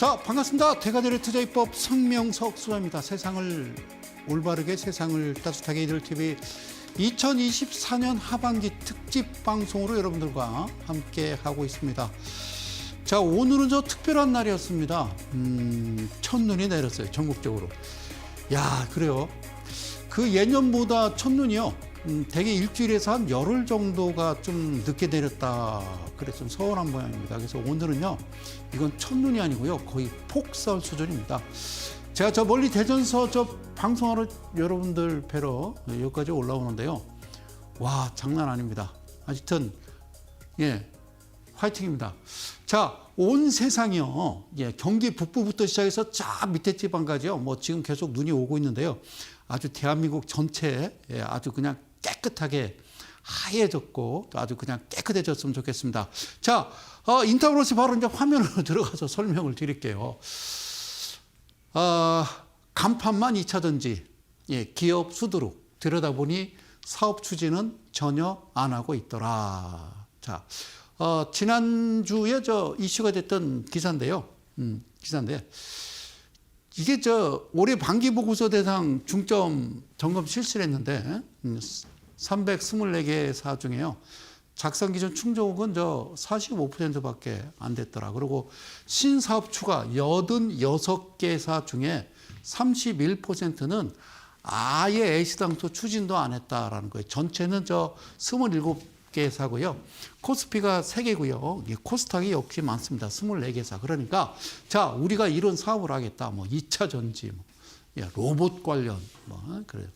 자, 반갑습니다. 대가들의 투자입법 성명석 수사입니다. 올바르게 세상을 따뜻하게 이들 TV 2024년 하반기 특집 방송으로 여러분들과 함께 하고 있습니다. 자, 오늘은 특별한 날이었습니다. 첫눈이 내렸어요, 전국적으로. 야, 그래요. 그 예년보다 첫눈이요. 대개 일주일에서 한 열흘 정도가 좀 늦게 내렸다. 그래서 좀 서운한 모양입니다. 그래서 오늘은요, 이건 첫눈이 아니고요, 거의 폭설 수준입니다. 제가 저 멀리 대전서 방송하러 여러분들 뵈러 여기까지 올라오는데요. 와, 장난 아닙니다. 하여튼, 예, 화이팅입니다. 자, 온 세상이요, 예, 경기 북부부터 시작해서 쫙 밑에 지방까지요, 지금 계속 눈이 오고 있는데요. 아주 대한민국 전체에 아주 그냥 깨끗하게 하얘졌고 아주 그냥 깨끗해졌으면 좋겠습니다. 자, 인터뷰로서 바로 이제 화면으로 들어가서 설명을 드릴게요. 간판만 2차전지, 예, 기업 수두룩 들여다보니 사업 추진은 전혀 안 하고 있더라. 자, 지난주에 이슈가 됐던 기사인데요. 이게 올해 반기 보고서 대상 중점 점검 실시를 했는데 324개사 중에요. 작성 기준 충족은 45%밖에 안 됐더라. 그리고 신사업 추가 86개사 중에 31%는 아예 애시당초 추진도 안 했다라는 거예요. 전체는 27개사고요. 코스피가 3개고요. 코스닥이 역시 많습니다. 24개사. 그러니까 자, 우리가 이런 사업을 하겠다. 2차 전지, 로봇 관련, 그래요.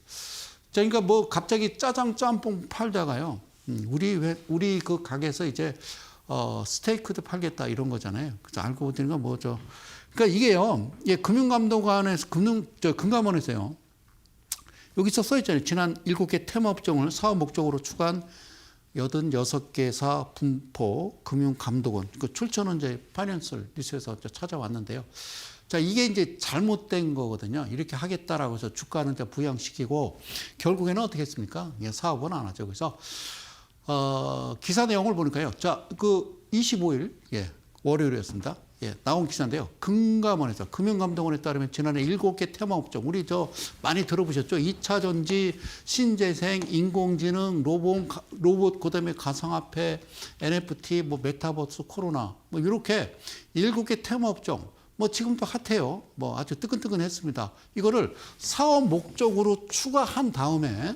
자, 그러니까 갑자기 짜장 짬뽕 팔다가요. 우리 그 가게에서 이제 스테이크도 팔겠다 이런 거잖아요. 그래서 알고 보니까 그러니까 이게요. 예, 금융감독원에서 금감원에서요. 여기서 써 있잖아요. 지난 7개 테마업종을 사업 목적으로 추가한 86개사 분포 금융감독원, 그 출처는 이제 파이낸셜 뉴스에서 찾아왔는데요. 자, 이게 이제 잘못된 거거든요. 이렇게 하겠다라고 해서 주가는 부양시키고 결국에는 어떻게 했습니까? 예, 사업은 안 하죠. 그래서 기사 내용을 보니까요. 자, 그 25일, 예, 월요일이었습니다. 예, 나온 기사인데요. 금감원에서, 금융감독원에 따르면 지난해 7개 테마업종, 우리 많이 들어보셨죠? 2차 전지, 신재생, 인공지능, 로봇, 그 다음에 가상화폐, NFT, 메타버스, 코로나, 이렇게 7개 테마업종, 지금도 핫해요. 아주 뜨끈뜨끈했습니다. 이거를 사업 목적으로 추가한 다음에,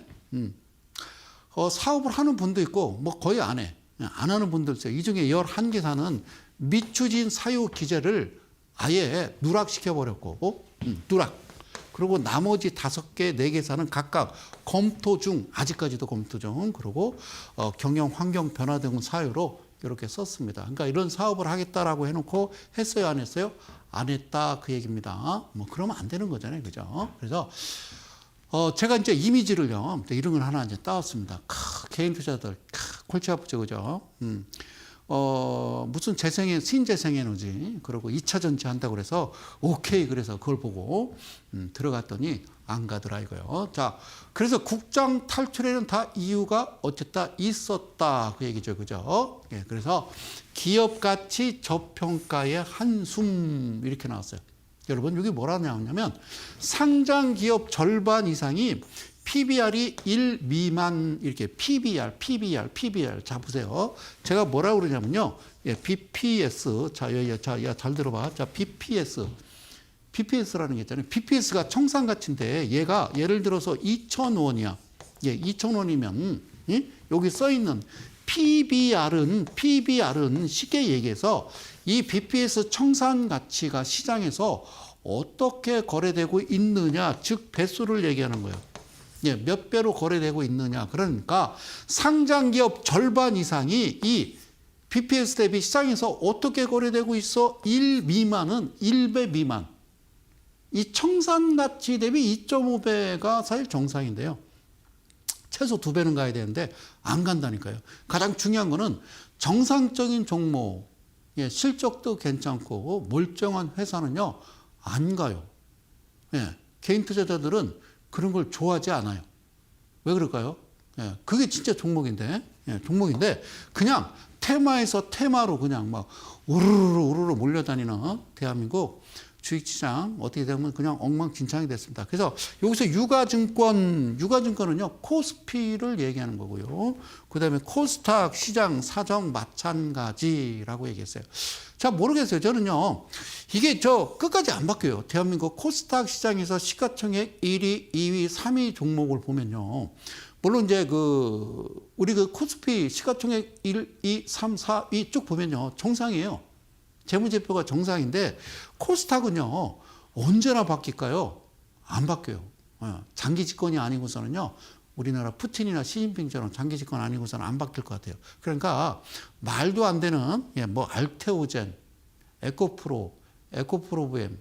사업을 하는 분도 있고, 거의 안 해. 안 하는 분들 있어요. 이 중에 11개사는 미추진 사유 기재를 아예 누락시켜버렸고, 누락. 그리고 나머지 5개, 4개사는 각각 검토 중, 아직까지도 검토 중, 그리고 경영 환경 변화 등 사유로 이렇게 썼습니다. 그러니까 이런 사업을 하겠다라고 해놓고 했어요, 안 했어요? 안 했다, 그 얘기입니다. 그러면 안 되는 거잖아요, 그죠? 그래서 제가 이제 이미지를요, 이런 걸 하나 이제 따왔습니다. 개인 투자들, 골치 아프죠, 그죠? 무슨 신재생 에너지, 그리고 2차 전지 한다고 그래서, 오케이, 그래서 그걸 보고, 들어갔더니 안 가더라, 이거요. 자, 그래서 국장 탈출에는 다 이유가 어쨌다 있었다, 그 얘기죠, 그죠? 예, 그래서 기업 가치 저평가의 한숨, 이렇게 나왔어요. 여러분, 여기 뭐라 나왔냐면, 상장 기업 절반 이상이 PBR이 1 미만, 이렇게 PBR. 자, 보세요. 제가 뭐라고 그러냐면요. 예, BPS. 자, 잘 들어봐. 자, BPS라는 게 있잖아요. BPS가 청산가치인데, 얘가 예를 들어서 2,000원이야. 예, 2,000원이면, 예? 여기 써 있는 PBR은 쉽게 얘기해서 이 BPS 청산가치가 시장에서 어떻게 거래되고 있느냐, 즉, 배수를 얘기하는 거예요. 예, 몇 배로 거래되고 있느냐. 그러니까 상장기업 절반 이상이 이 BPS 대비 시장에서 어떻게 거래되고 있어? 1 미만은 1배 미만. 이 청산가치 대비 2.5배가 사실 정상인데요. 최소 2배는 가야 되는데 안 간다니까요. 가장 중요한 거는 정상적인 종목, 예, 실적도 괜찮고 멀쩡한 회사는요, 안 가요. 예, 개인 투자자들은 그런 걸 좋아하지 않아요. 왜 그럴까요? 예, 그게 진짜 종목인데, 예, 종목인데 그냥 테마에서 테마로 그냥 막 우르르 몰려다니는 대한민국 주식시장 어떻게 되면 그냥 엉망진창이 됐습니다. 그래서 여기서 유가증권은요 코스피를 얘기하는 거고요. 그다음에 코스닥 시장 사정 마찬가지라고 얘기했어요. 자, 모르겠어요. 저는요 이게 끝까지 안 바뀌어요. 대한민국 코스닥 시장에서 시가총액 1위, 2위, 3위 종목을 보면요. 물론 이제 우리 코스피 시가총액 1, 2, 3, 4위 쭉 보면요 정상이에요. 재무제표가 정상인데 코스닥은요 언제나 바뀔까요? 안 바뀌어요. 장기 집권이 아니고서는요 우리나라 푸틴이나 시진핑처럼 장기 집권 아니고서는 안 바뀔 것 같아요. 그러니까 말도 안 되는 뭐 알테오젠, 에코프로, 에코프로브엠,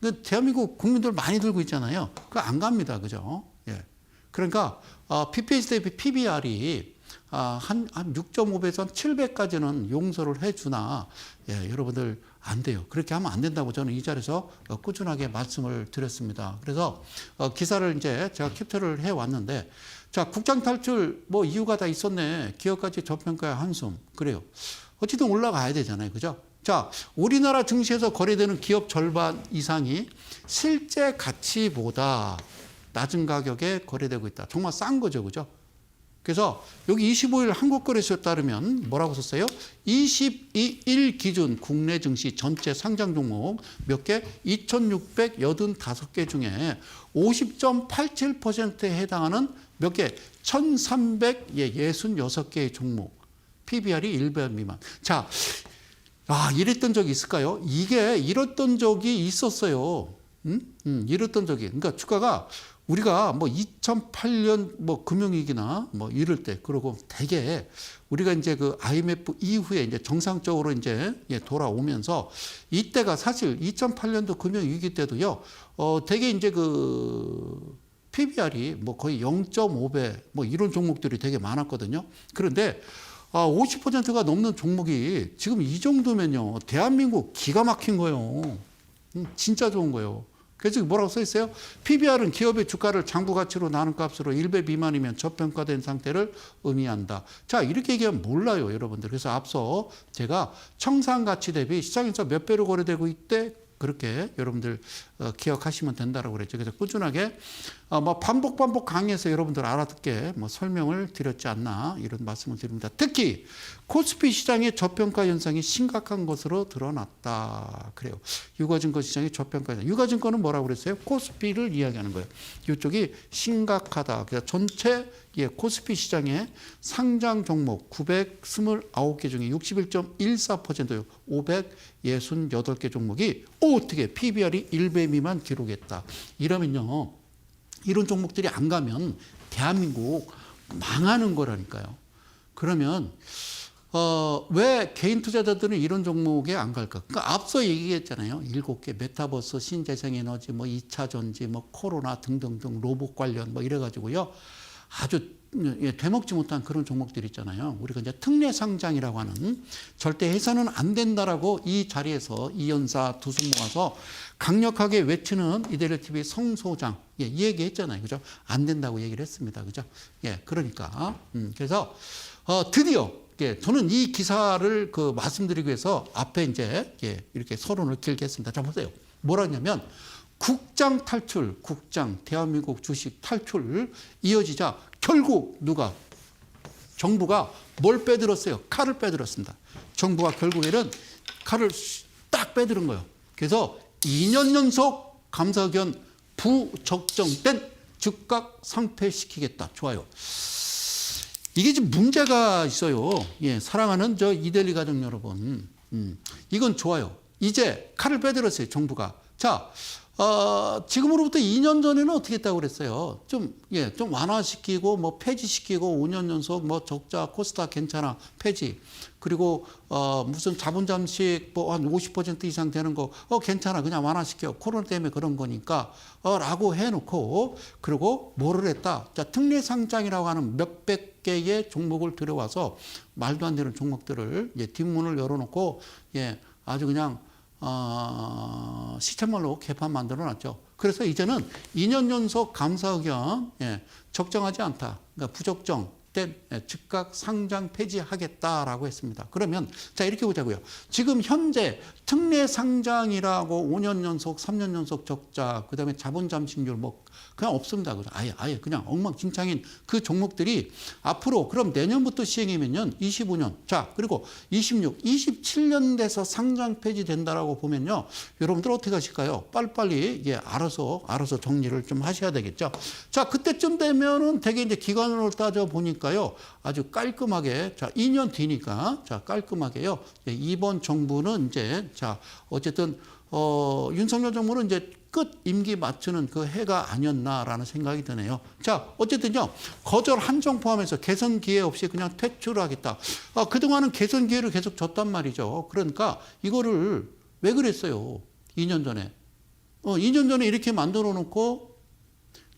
그 대한민국 국민들 많이 들고 있잖아요. 그거 안 갑니다, 그죠? 그러니까 PPS 대비 PBR이 한 6.5배에서 7배까지는 용서를 해주나 여러분들 안 돼요. 그렇게 하면 안 된다고 저는 이 자리에서 꾸준하게 말씀을 드렸습니다. 그래서 기사를 이제 제가 캡처를 해왔는데 자 국장 탈출 뭐 이유가 다 있었네. 기업가치 저평가의 한숨. 그래요. 어쨌든 올라가야 되잖아요. 그죠? 자 우리나라 증시에서 거래되는 기업 절반 이상이 실제 가치보다 낮은 가격에 거래되고 있다. 정말 싼 거죠. 그죠? 그래서 여기 25일 한국거래소에 따르면 뭐라고 썼어요? 22일 기준 국내 증시 전체 상장 종목 몇 개? 2,685개 중에 50.87%에 해당하는 몇 개? 1,366개의 종목. PBR이 1배 미만. 자, 이랬던 적이 있을까요? 이게 이랬던 적이 있었어요. 이랬던 적이. 그러니까 주가가 우리가 뭐 2008년 뭐 금융위기나 뭐 이럴 때 그러고 되게 우리가 이제 IMF 이후에 이제 정상적으로 이제 돌아오면서 이때가 사실 2008년도 금융위기 때도요, 되게 이제 PBR이 뭐 거의 0.5배 뭐 이런 종목들이 되게 많았거든요. 그런데 50%가 넘는 종목이 지금 이 정도면요, 대한민국 기가 막힌 거예요. 진짜 좋은 거예요. 그래서 뭐라고 써 있어요? PBR은 기업의 주가를 장부 가치로 나눈 값으로 1배 미만이면 저평가된 상태를 의미한다. 자, 이렇게 얘기하면 몰라요, 여러분들. 그래서 앞서 제가 청산 가치 대비 시장에서 몇 배로 거래되고 있대? 그렇게 여러분들 기억하시면 된다라고 그랬죠. 그래서 꾸준하게 뭐 반복 강의해서 여러분들 알아듣게 뭐 설명을 드렸지 않나 이런 말씀을 드립니다. 특히 코스피 시장의 저평가 현상이 심각한 것으로 드러났다. 그래요. 유가증권 시장의 저평가 현상. 유가증권은 뭐라고 그랬어요? 코스피를 이야기하는 거예요. 이쪽이 심각하다. 그래서 전체 코스피 시장의 상장 종목 929개 중에 61.14%요. 568개 종목이 어떻게 PBR이 1배 미만 기록했다. 이러면요. 이런 종목들이 안 가면 대한민국 망하는 거라니까요. 그러면 왜 개인 투자자들은 이런 종목에 안 갈까? 그러니까 앞서 얘기했잖아요. 7개 메타버스, 신재생에너지, 뭐 2차 전지, 뭐 코로나 등등등 로봇 관련 뭐 이래가지고요. 아주 되먹지 못한 그런 종목들 있잖아요. 우리가 이제 특례 상장이라고 하는 절대 해서는 안 된다라고 이 자리에서 이연사 두 손 모아서 강력하게 외치는 이데일리 TV 성 소장 이 얘기 했잖아요. 그죠? 안 된다고 얘기를 했습니다. 그죠? 그러니까 그래서 드디어 저는 이 기사를 말씀드리기 위해서 앞에 이제 이렇게 서론을 길게 했습니다. 자, 보세요. 뭐라 했냐면 국장 탈출, 국장 대한민국 주식 탈출 이어지자 결국 누가? 정부가 뭘 빼들었어요? 칼을 빼들었습니다. 정부가 결국에는 칼을 딱 빼들은 거예요. 그래서 2년 연속 감사견 부적정된 즉각 상폐시키겠다. 좋아요. 이게 지금 문제가 있어요. 사랑하는 이데일리 가족 여러분. 이건 좋아요. 이제 칼을 빼들었어요. 정부가. 자, 지금으로부터 2년 전에는 어떻게 했다고 그랬어요? 좀 완화시키고, 뭐, 폐지시키고, 5년 연속, 뭐, 적자, 코스닥 괜찮아, 폐지. 그리고, 무슨 자본 잠식, 뭐, 한 50% 이상 되는 거, 괜찮아, 그냥 완화시켜. 코로나 때문에 그런 거니까, 라고 해놓고, 그리고 뭐를 했다? 자, 특례상장이라고 하는 몇백 개의 종목을 들여와서, 말도 안 되는 종목들을, 뒷문을 열어놓고, 아주 그냥, 시쳇말로 개판 만들어 놨죠. 그래서 이제는 2년 연속 감사 의견 적정하지 않다. 그러니까 부적정된 즉각 상장 폐지하겠다라고 했습니다. 그러면 자 이렇게 보자고요. 지금 현재 특례 상장이라고 5년 연속, 3년 연속 적자, 그다음에 자본 잠식률 뭐 그냥 없습니다. 아예 그냥 엉망진창인 그 종목들이 앞으로 그럼 내년부터 시행이면요 25년 자 그리고 26, 27년 돼서 상장 폐지된다라고 보면요 여러분들 어떻게 하실까요? 빨리빨리 이게 알아서 정리를 좀 하셔야 되겠죠. 자 그때쯤 되면은 되게 이제 기간으로 따져 보니까요 아주 깔끔하게 자 2년 뒤니까 자 깔끔하게요 이번 정부는 이제 자 어쨌든 윤석열 정부는 이제 끝 임기 맞추는 그 해가 아니었나라는 생각이 드네요. 자, 어쨌든요. 거절 한정 포함해서 개선 기회 없이 그냥 퇴출하겠다. 그동안은 개선 기회를 계속 줬단 말이죠. 그러니까 이거를 왜 그랬어요? 2년 전에. 2년 전에 이렇게 만들어 놓고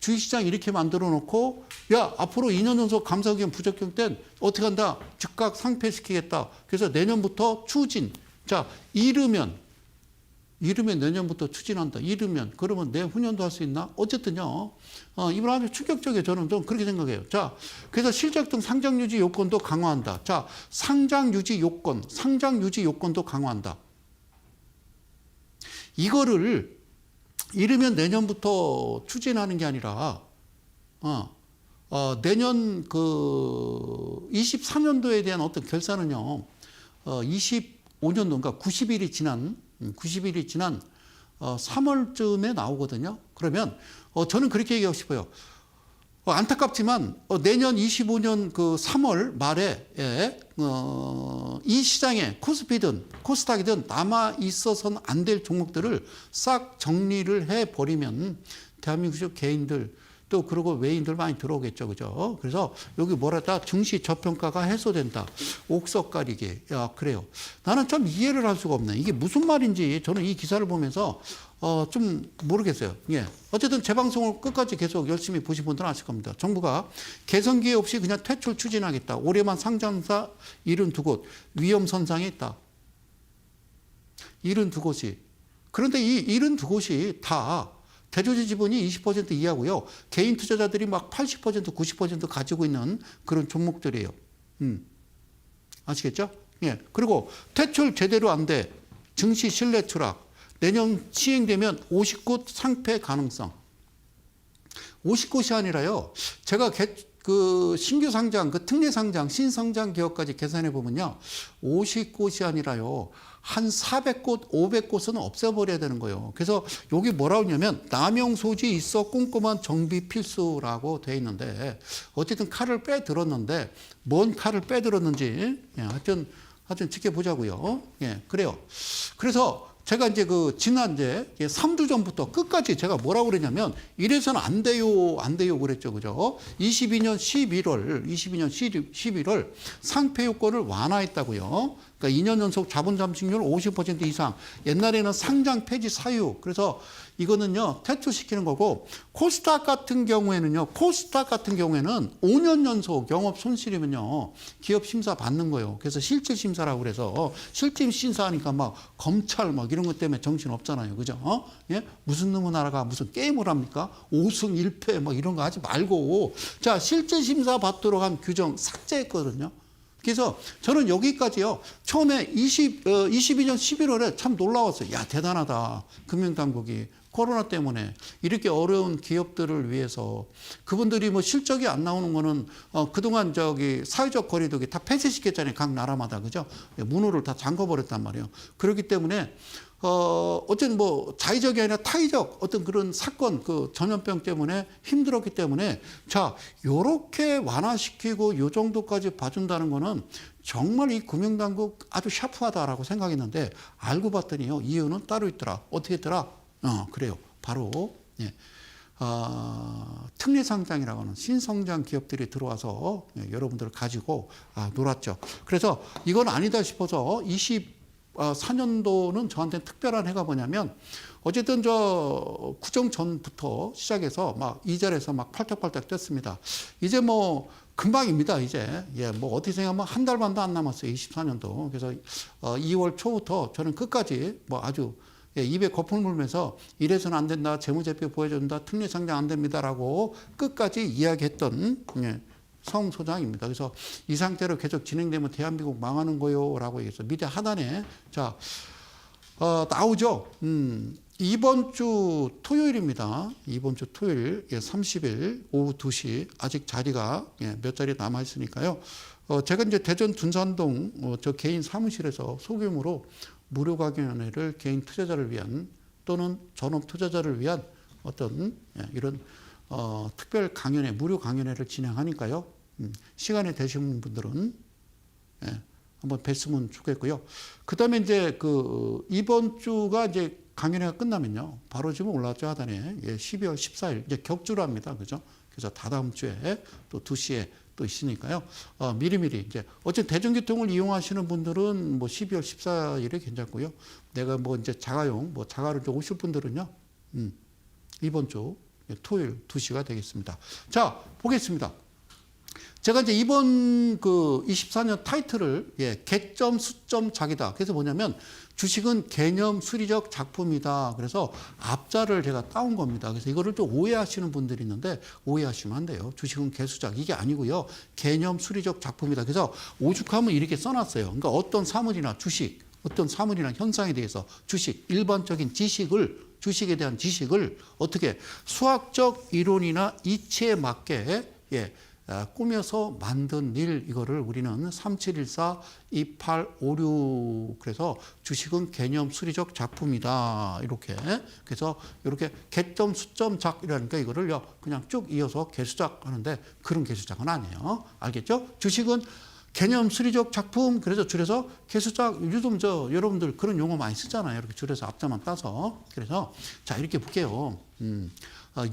주식시장 이렇게 만들어 놓고 야 앞으로 2년 연속 감사기간 부적격 땐 어떻게 한다? 즉각 상폐시키겠다. 그래서 내년부터 추진. 자, 이르면 내년부터 추진한다. 이르면 그러면 내후년도 할 수 있나? 어쨌든요. 이번 아주 충격적이에요. 저는 좀 그렇게 생각해요. 자, 그래서 실적 등 상장 유지 요건도 강화한다. 자, 상장 유지 요건도 강화한다. 이거를 이르면 내년부터 추진하는 게 아니라 내년 그 24년도에 대한 어떤 결산은요. 25년도 그러니까 90일이 지난 3월쯤에 나오거든요. 그러면 저는 그렇게 얘기하고 싶어요. 안타깝지만 내년 25년 그 3월 말에 이 시장에 코스피든 코스닥이든 남아 있어서는 안 될 종목들을 싹 정리를 해버리면 대한민국 개인들 또 그러고 외인들 많이 들어오겠죠, 그죠? 그래서 여기 뭐랄까 증시 저평가가 해소된다. 옥석 가리기. 야 그래요. 나는 참 이해를 할 수가 없네. 이게 무슨 말인지 저는 이 기사를 보면서 좀 모르겠어요. 예. 어쨌든 제 방송을 끝까지 계속 열심히 보신 분들은 아실 겁니다. 정부가 개선 기회 없이 그냥 퇴출 추진하겠다. 올해만 상장사 72곳 위험 선상에 있다. 72곳이. 그런데 이 72곳이 다 대조지 지분이 20% 이하고요. 개인 투자자들이 막 80%, 90% 가지고 있는 그런 종목들이에요. 아시겠죠? 예. 그리고 퇴출 제대로 안 돼. 증시 신뢰 추락. 내년 시행되면 50곳 상폐 가능성. 50곳이 아니라요. 제가 그 신규 상장, 그 특례 상장, 신성장 기업까지 계산해 보면요. 50곳이 아니라요. 한 400곳, 500곳은 없애버려야 되는 거예요. 그래서 여기 뭐라고 하냐면 남용 소지 있어 꼼꼼한 정비 필수라고 돼 있는데 어쨌든 칼을 빼들었는데 뭔 칼을 빼들었는지 예, 하여튼 지켜보자고요. 예, 그래요. 그래서 제가 이제 그 지난 이제 3주 전부터 끝까지 제가 뭐라고 그랬냐면 이래서는 안 돼요 그랬죠. 그죠? 22년 11월 상폐 요건을 완화했다고요. 그러니까 2년 연속 자본 잠식률 50% 이상. 옛날에는 상장 폐지 사유. 그래서 이거는요, 퇴출시키는 거고, 코스닥 같은 경우에는 5년 연속 영업 손실이면요, 기업 심사 받는 거예요. 그래서 실질 심사라고 그래서, 실질 심사하니까 막 검찰 막 이런 것 때문에 정신 없잖아요. 그죠? 예? 무슨 놈의 나라가 무슨 게임을 합니까? 5승 1패 막 이런 거 하지 말고, 자, 실질 심사 받도록 한 규정 삭제했거든요. 그래서 저는 여기까지요. 처음에 22년 11월에 참 놀라웠어요. 야, 대단하다. 금융당국이. 코로나 때문에 이렇게 어려운 기업들을 위해서 그분들이 뭐 실적이 안 나오는 거는 그동안 사회적 거리두기 다 폐쇄시켰잖아요. 각 나라마다. 그죠? 문호를 다 잠궈버렸단 말이에요. 그렇기 때문에 어쨌든 뭐 자의적이 아니라 타의적 어떤 그런 사건, 그 전염병 때문에 힘들었기 때문에 자, 요렇게 완화시키고 요 정도까지 봐준다는 거는 정말 이 금융당국 아주 샤프하다라고 생각했는데 알고 봤더니요. 이유는 따로 있더라. 어떻게 했더라? 그래요. 바로, 예. 특례상장이라고 하는 신성장 기업들이 들어와서 여러분들을 가지고 놀았죠. 그래서 이건 아니다 싶어서 24년도는 저한테 특별한 해가 뭐냐면 어쨌든 구정 전부터 시작해서 막 이 자리에서 막 팔딱팔딱 뛰었습니다. 이제 뭐 금방입니다. 이제 뭐 어떻게 생각하면 한 달 반도 안 남았어요. 24년도. 그래서 2월 초부터 저는 끝까지 뭐 아주 입에 거품을 물면서 이래서는 안 된다. 재무제표 보여준다. 특례상장 안 됩니다라고 끝까지 이야기했던 성 소장입니다. 그래서 이 상태로 계속 진행되면 대한민국 망하는 거요라고 얘기했어. 밑에 하단에 자 나오죠. 이번 주 토요일입니다. 이번 주 토요일 30일 오후 2시 아직 자리가 몇 자리 남아 있으니까요. 제가 이제 대전 둔산동 저 개인 사무실에서 소규모로 무료 강연회를 개인 투자자를 위한 또는 전업 투자자를 위한 어떤 이런 특별 강연회, 무료 강연회를 진행하니까요. 시간이 되시는 분들은 한번 뵀으면 좋겠고요. 그다음에 이제 이번 주가 이제 강연회가 끝나면요. 바로 지금 올라왔죠, 하단에. 12월 14일 이제 격주로 합니다. 그죠? 그래서 다다음 주에 또 2시에 또 있으니까요. 미리미리 이제 어쨌든 대중교통을 이용하시는 분들은 뭐 12월 14일에 괜찮고요. 내가 뭐 이제 자가용, 뭐 자가로 좀 오실 분들은요. 이번 주 토요일 2시가 되겠습니다. 자, 보겠습니다. 제가 이제 이번 24년 타이틀을 개점, 수점, 자기다. 그래서 뭐냐면 주식은 개념 수리적 작품이다. 그래서 앞자를 제가 따온 겁니다. 그래서 이거를 좀 오해하시는 분들이 있는데 오해하시면 안 돼요. 주식은 개수작 이게 아니고요. 개념 수리적 작품이다. 그래서 오죽하면 이렇게 써놨어요. 그러니까 어떤 사물이나 주식, 어떤 사물이나 현상에 대해서 주식, 일반적인 지식을 주식에 대한 지식을 어떻게 수학적 이론이나 이치에 맞게 꾸며서 만든 일, 이거를 우리는 3714, 2856 그래서 주식은 개념 수리적 작품이다. 이렇게. 그래서 이렇게 개점, 수점, 작 이라니까 이거를요 그냥 쭉 이어서 개수작 하는데 그런 개수작은 아니에요. 알겠죠? 주식은 개념 수리적 작품, 그래서 줄여서 개수작, 요즘 여러분들 그런 용어 많이 쓰잖아요. 이렇게 줄여서 앞자만 따서. 그래서 자, 이렇게 볼게요.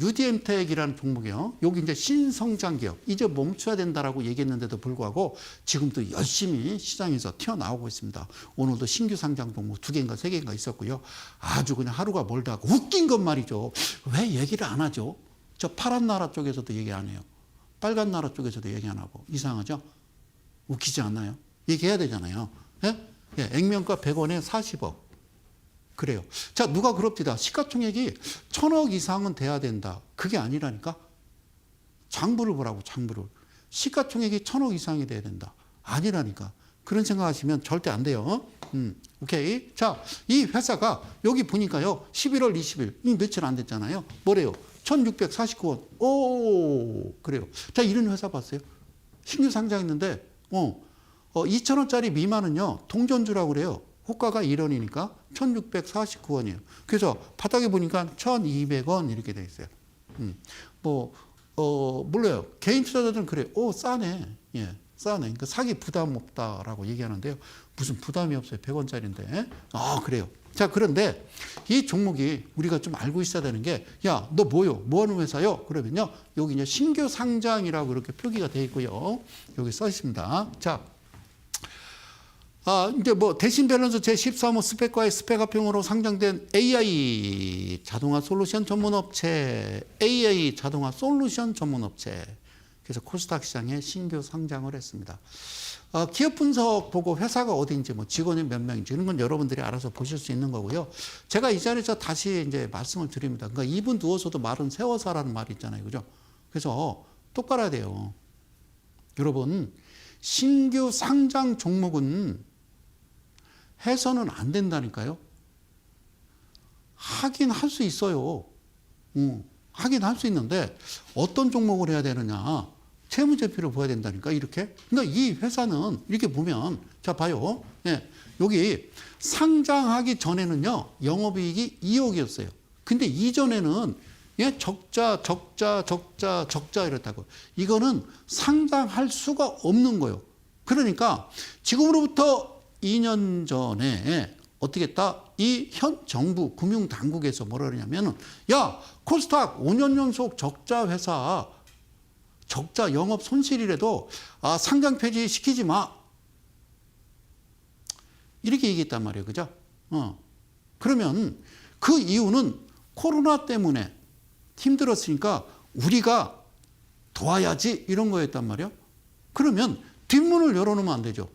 UDM텍이라는 종목이요. 여기 이제 신성장 기업, 이제 멈춰야 된다라고 얘기했는데도 불구하고 지금도 열심히 시장에서 튀어나오고 있습니다. 오늘도 신규 상장 종목 2개인가 3개인가 있었고요. 아주 그냥 하루가 멀다 하고 웃긴 건 말이죠. 왜 얘기를 안 하죠? 저 파란 나라 쪽에서도 얘기 안 해요. 빨간 나라 쪽에서도 얘기 안 하고. 이상하죠? 웃기지 않나요? 얘기해야 되잖아요. 액면가 100원에 40억. 그래요. 자, 누가 그럽디다. 시가총액이 1000억 이상은 돼야 된다. 그게 아니라니까. 장부를 보라고, 장부를. 시가총액이 1000억 이상이 돼야 된다. 아니라니까. 그런 생각하시면 절대 안 돼요. 오케이. 자, 이 회사가 여기 보니까요. 11월 20일, 이 며칠 안 됐잖아요. 뭐래요? 1649원. 오, 그래요. 자, 이런 회사 봤어요. 신규 상장했는데, 2,000원짜리 미만은요, 동전주라고 그래요. 호가가 1원이니까 1,649원이에요. 그래서 바닥에 보니까 1,200원 이렇게 돼 있어요. 몰라요. 개인 투자자들은 그래요. 싸네. 싸네. 그러니까 사기 부담 없다라고 얘기하는데요. 무슨 부담이 없어요. 100원짜리인데. 그래요. 자, 그런데 이 종목이 우리가 좀 알고 있어야 되는 게, 야, 너 뭐요? 뭐 하는 회사요? 그러면요. 여기 이제 신규 상장이라고 이렇게 표기가 되어 있고요. 여기 써 있습니다. 자, 이제 뭐 대신 밸런스 제13호 스펙과의 스펙합형으로 상장된 AI 자동화 솔루션 전문업체, AI 자동화 솔루션 전문업체. 그래서 코스닥 시장에 신규 상장을 했습니다. 기업 분석 보고 회사가 어디인지, 뭐 직원이 몇 명인지 이런 건 여러분들이 알아서 보실 수 있는 거고요. 제가 이 자리에서 다시 이제 말씀을 드립니다. 그러니까 2분 누워서도 말은 세워서라는 말이 있잖아요, 그죠? 그래서 똑바로 해야 돼요. 여러분, 신규 상장 종목은 해서는 안 된다니까요. 하긴 할 수 있어요. 하긴 할 수 있는데 어떤 종목을 해야 되느냐. 채무제표를 보여야 된다니까, 이렇게. 그러니까 이 회사는 이렇게 보면, 자, 봐요. 여기 상장하기 전에는요, 영업이익이 2억이었어요. 근데 이전에는 적자 이렇다고. 이거는 상장할 수가 없는 거예요. 그러니까 지금으로부터 2년 전에 어떻게 했다? 이 현 정부 금융당국에서 뭐라 그러냐면은, 야, 코스닥 5년 연속 적자 회사, 적자 영업 손실이라도 상장 폐지 시키지 마. 이렇게 얘기했단 말이에요. 그죠? 그러면 그 이유는 코로나 때문에 힘들었으니까 우리가 도와야지 이런 거였단 말이에요. 그러면 뒷문을 열어놓으면 안 되죠.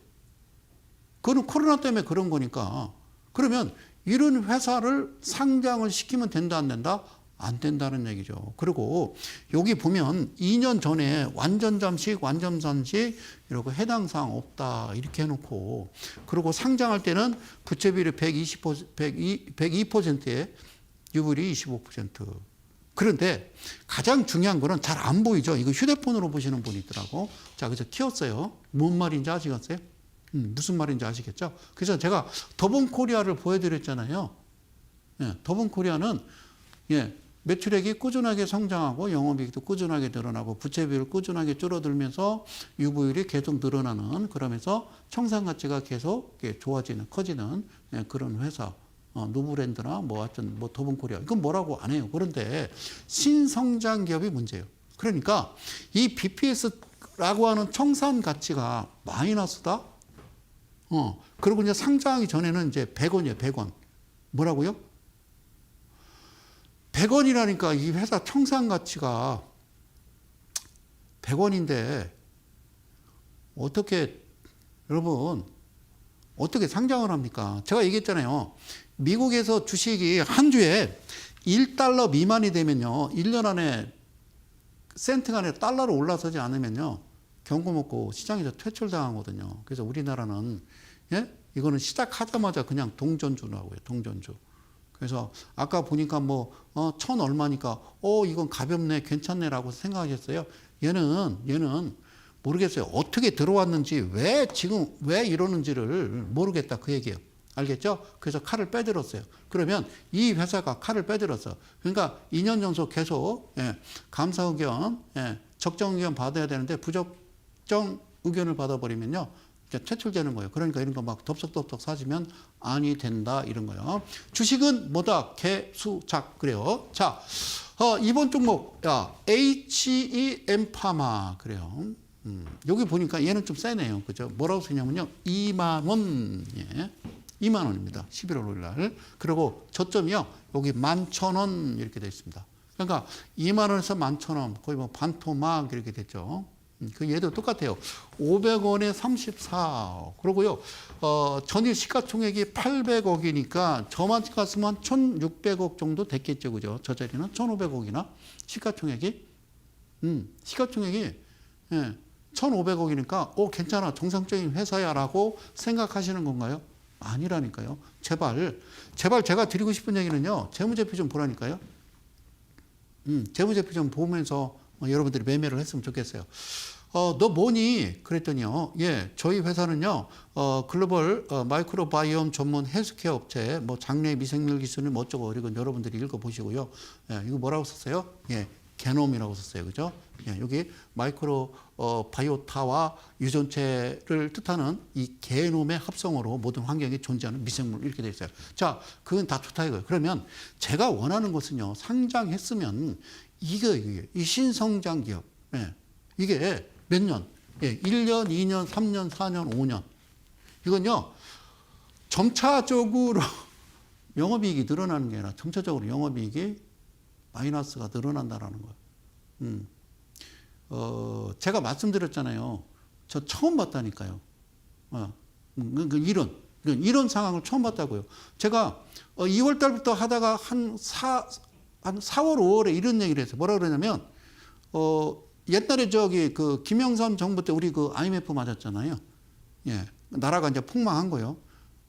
그거는 코로나 때문에 그런 거니까. 그러면 이런 회사를 상장을 시키면 된다, 안 된다? 안 된다는 얘기죠. 그리고 여기 보면 2년 전에 완전 잠식, 완전 잠식 이러고 해당 사항 없다 이렇게 해놓고 그리고 상장할 때는 부채 비율이 102%에 유불이 25%. 그런데 가장 중요한 거는 잘 안 보이죠. 이거 휴대폰으로 보시는 분이 있더라고. 자, 그래서 키웠어요. 뭔 말인지 아시겠어요? 무슨 말인지 아시겠죠? 그래서 제가 더본코리아를 보여드렸잖아요. 예, 더본코리아는 예, 매출액이 꾸준하게 성장하고 영업이익도 꾸준하게 늘어나고 부채 비율 꾸준하게 줄어들면서 유보율이 계속 늘어나는 그러면서 청산 가치가 계속 좋아지는 커지는 예, 그런 회사. 노브랜드나 뭐 하여튼 뭐 더본코리아 이건 뭐라고 안 해요. 그런데 신성장 기업이 문제예요. 그러니까 이 BPS라고 하는 청산 가치가 마이너스다. 그리고 이제 상장하기 전에는 이제 100원이에요. 100원. 뭐라고요? 100원이라니까 이 회사 청산 가치가 100원인데 어떻게 여러분 어떻게 상장을 합니까? 제가 얘기했잖아요. 미국에서 주식이 한 주에 1달러 미만이 되면요. 1년 안에 센트가 아니라 달러로 올라서지 않으면요. 경고 먹고 시장에서 퇴출당하거든요. 그래서 우리나라는 예? 이거는 시작하자마자 그냥 동전주라고요. 동전주. 그래서 아까 보니까 뭐 1,000 얼마니까 이건 가볍네 괜찮네라고 생각하셨어요. 얘는 모르겠어요. 어떻게 들어왔는지 왜 이러는지를 모르겠다 그 얘기예요. 알겠죠? 그래서 칼을 빼들었어요. 그러면 이 회사가 칼을 빼들었어. 그러니까 2년 연속 계속 감사 의견, 적정 의견 받아야 되는데 부적정 의견을 받아버리면요. 이제 퇴출되는 거예요. 그러니까 이런 거 막 덥석덥석 사시면 아니 된다 이런 거예요. 주식은 뭐다? 개수작 그래요. 자, 이번 종목 HEM 파마 그래요. 여기 보니까 얘는 좀 세네요. 그죠? 뭐라고 쓰냐면요. 2만 원. 예. 2만 원입니다. 11월 5일 날. 그리고 저점이요. 여기 11,000원 이렇게 되어 있습니다. 그러니까 2만 원에서 11,000원. 거의 뭐 반토막 이렇게 됐죠. 그 얘도 똑같아요. 500원에 34. 그러고요. 전일 시가총액이 800억이니까 저만 갔으면 1,600억 정도 됐겠죠. 그죠? 저 자리는 1,500억이나 시가총액이 시가총액이 1,500억이니까 괜찮아. 정상적인 회사야라고 생각하시는 건가요? 아니라니까요. 제발 제가 드리고 싶은 얘기는요. 재무제표 좀 보라니까요. 재무제표 좀 보면서 여러분들이 매매를 했으면 좋겠어요. 너 뭐니? 그랬더니요. 예, 저희 회사는요. 글로벌 마이크로바이옴 전문 헬스케어 업체 뭐 장내 미생물 기술은 뭐 어쩌고 이건 여러분들이 읽어보시고요. 예, 이거 뭐라고 썼어요? 예, 게놈이라고 썼어요. 그죠? 예, 여기 마이크로 바이오타와 유전체를 뜻하는 이 게놈의 합성어로 모든 환경에 존재하는 미생물 이렇게 되어 있어요. 자, 그건 다 좋다 이거예요. 그러면 제가 원하는 것은요. 상장했으면 이게 이 신성장 기업. 예, 이게 몇 년? 예, 1년, 2년, 3년, 4년, 5년. 이건요. 점차적으로 영업이익이 늘어나는 게 아니라 점차적으로 영업이익이 마이너스가 늘어난다라는 거예요. 제가 말씀드렸잖아요. 저 처음 봤다니까요. 이런 상황을 처음 봤다고요. 제가 2월 달부터 하다가 한 4월, 5월에 이런 얘기를 했어요. 뭐라 그러냐면, 옛날에 그 김영삼 정부 때 우리 그 IMF 맞았잖아요. 예. 나라가 이제 폭망한 거예요.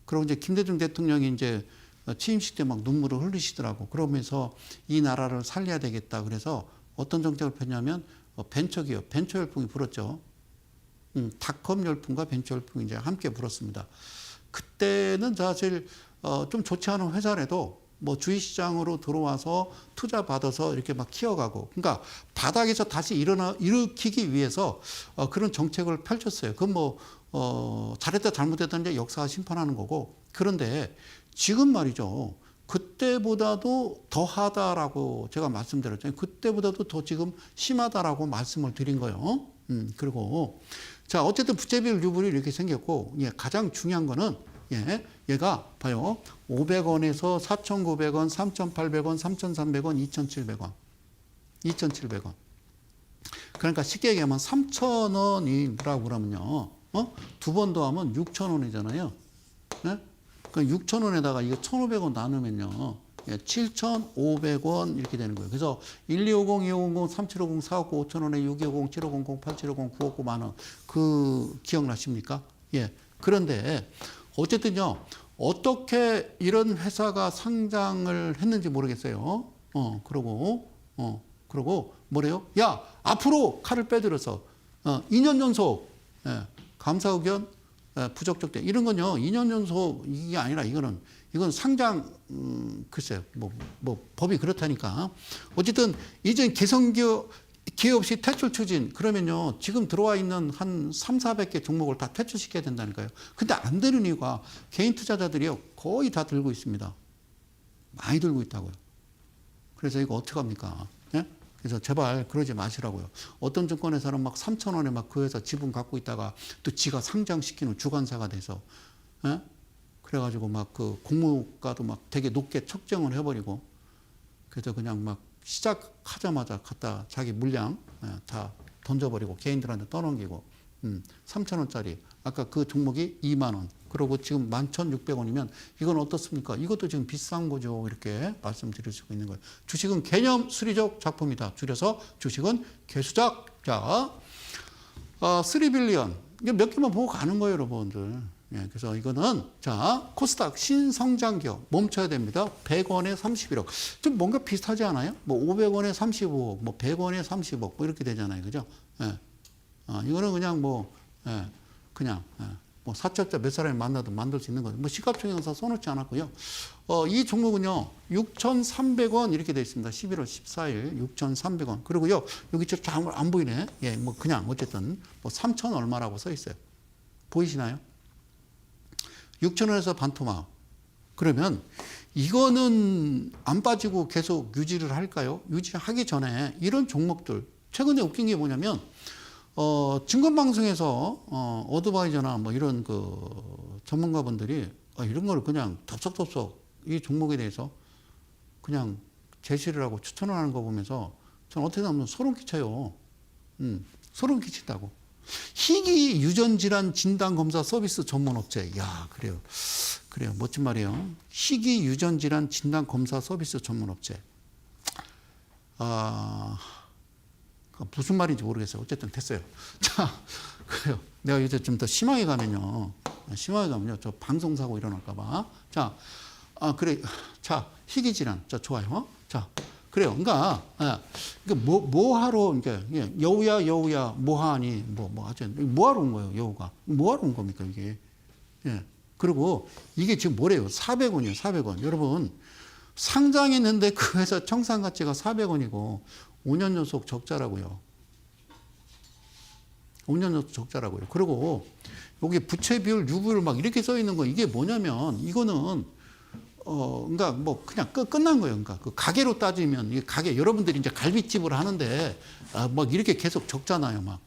그리고 이제 김대중 대통령이 이제 취임식 때 막 눈물을 흘리시더라고. 그러면서 이 나라를 살려야 되겠다. 그래서 어떤 정책을 폈냐면 벤처기업, 벤처 열풍이 불었죠. 닷컴 열풍과 벤처 열풍이 이제 함께 불었습니다. 그때는 사실 좀 좋지 않은 회사라도 뭐 주식시장으로 들어와서 투자 받아서 이렇게 막 키워가고, 그러니까 바닥에서 다시 일으키기 위해서 그런 정책을 펼쳤어요. 그건 뭐 잘했다 잘못했다 이제 역사가 심판하는 거고. 그런데 지금 말이죠. 그때보다도 더하다라고 제가 말씀드렸잖아요. 그때보다도 더 지금 심하다라고 말씀을 드린 거예요. 그리고 자, 어쨌든 부채 비율 유불이 이렇게 생겼고, 예, 가장 중요한 거는 예, 얘가 봐요. 500원에서 4,900원, 3,800원, 3,300원, 2,700원. 2,700원. 그러니까 쉽게 얘기하면 3,000원이라고 그러면요. 두 번 더 하면 6,000원이잖아요. 예? 그러니까 6,000원에다가 이거 1,500원 나누면요. 예, 7,500원 이렇게 되는 거예요. 그래서 1250, 2500, 3750, 459, 5,000원에 6250, 7500, 8750, 959 만원. 그 기억나십니까? 예. 그런데 어쨌든요. 어떻게 이런 회사가 상장을 했는지 모르겠어요. 그러고 뭐래요? 야, 앞으로 칼을 빼들어서 2년 연속 감사 의견 부적격 때 이런 건요. 2년 연속 이게 아니라 이건 상장 글쎄요. 뭐 법이 그렇다니까. 어쨌든 이전 개성기업 기회 없이 퇴출 추진 그러면요. 지금 들어와 있는 한 3,400개 종목을 다 퇴출시켜야 된다니까요. 근데 안 되는 이유가 개인 투자자들이요. 거의 다 들고 있습니다. 많이 들고 있다고요. 그래서 이거 어떡합니까? 예? 그래서 제발 그러지 마시라고요. 어떤 증권회사는 막 3,000원에 막 그 회사 지분 갖고 있다가 또 지가 상장시키는 주관사가 돼서 예? 그래가지고 막 그 공모가도 막 되게 높게 책정을 해버리고 그래서 그냥 막 시작하자마자 갖다 자기 물량 다 던져버리고 개인들한테 떠넘기고 3,000원짜리 아까 그 종목이 2만 원 그리고 지금 11,600원이면 이건 어떻습니까? 이것도 지금 비싼 거죠. 이렇게 말씀드릴 수 있는 거예요. 주식은 개념 수리적 작품이다. 줄여서 주식은 개수작. 자, 3빌리언 이게 몇 개만 보고 가는 거예요, 여러분들. 예, 그래서 이거는 자 코스닥 신성장 기업 멈춰야 됩니다. 100원에 31억. 좀 뭔가 비슷하지 않아요? 뭐 500원에 35억, 뭐 100원에 30억 뭐 이렇게 되잖아요, 그죠? 예. 이거는 그냥 뭐 뭐 사채업자 몇 사람이 만나도 만들 수 있는 거죠. 뭐 시가총액사 써놓지 않았고요. 이 종목은요 6,300원 이렇게 되어 있습니다. 11월 14일 6,300원. 그리고요 여기 잘 안 보이네. 예, 뭐 그냥 어쨌든 뭐 3,000 얼마라고 써 있어요. 보이시나요? 6,000원에서 반토막. 그러면 이거는 안 빠지고 계속 유지를 할까요? 유지하기 전에 이런 종목들 최근에 웃긴 게 뭐냐면 증권방송에서 어드바이저나 뭐 이런 그 전문가분들이 이런 걸 그냥 덥석덥석 이 종목에 대해서 그냥 제시를 하고 추천을 하는 거 보면서 저는 어떻게 보면 소름 끼쳐요. 소름 끼친다고. 희귀 유전질환 진단검사 서비스 전문업체. 야, 그래요. 멋진 말이에요. 희귀 유전질환 진단검사 서비스 전문업체. 무슨 말인지 모르겠어요. 어쨌든 됐어요. 자, 그래요. 내가 이제 좀 더 심하게 가면요. 저 방송사고 일어날까봐. 자, 그래. 자, 희귀질환. 자, 좋아요. 자, 그래요. 그러니까, 뭐하러, 여우야, 뭐하니, 뭐하러 온 거예요, 여우가. 뭐하러 온 겁니까, 이게. 예. 그리고 이게 지금 뭐래요? 400원이에요, 400원. 여러분, 상장했는데 그 회사 청산 가치가 400원이고, 5년 연속 적자라고요. 5년 연속 적자라고요. 그리고 여기 부채 비율, 유불 막 이렇게 써 있는 거 이게 뭐냐면, 이거는 그러니까 뭐 그냥 끝난 거예요. 그러니까 그 가게로 따지면 이 가게 여러분들이 이제 갈비집을 하는데 막 이렇게 계속 적잖아요. 막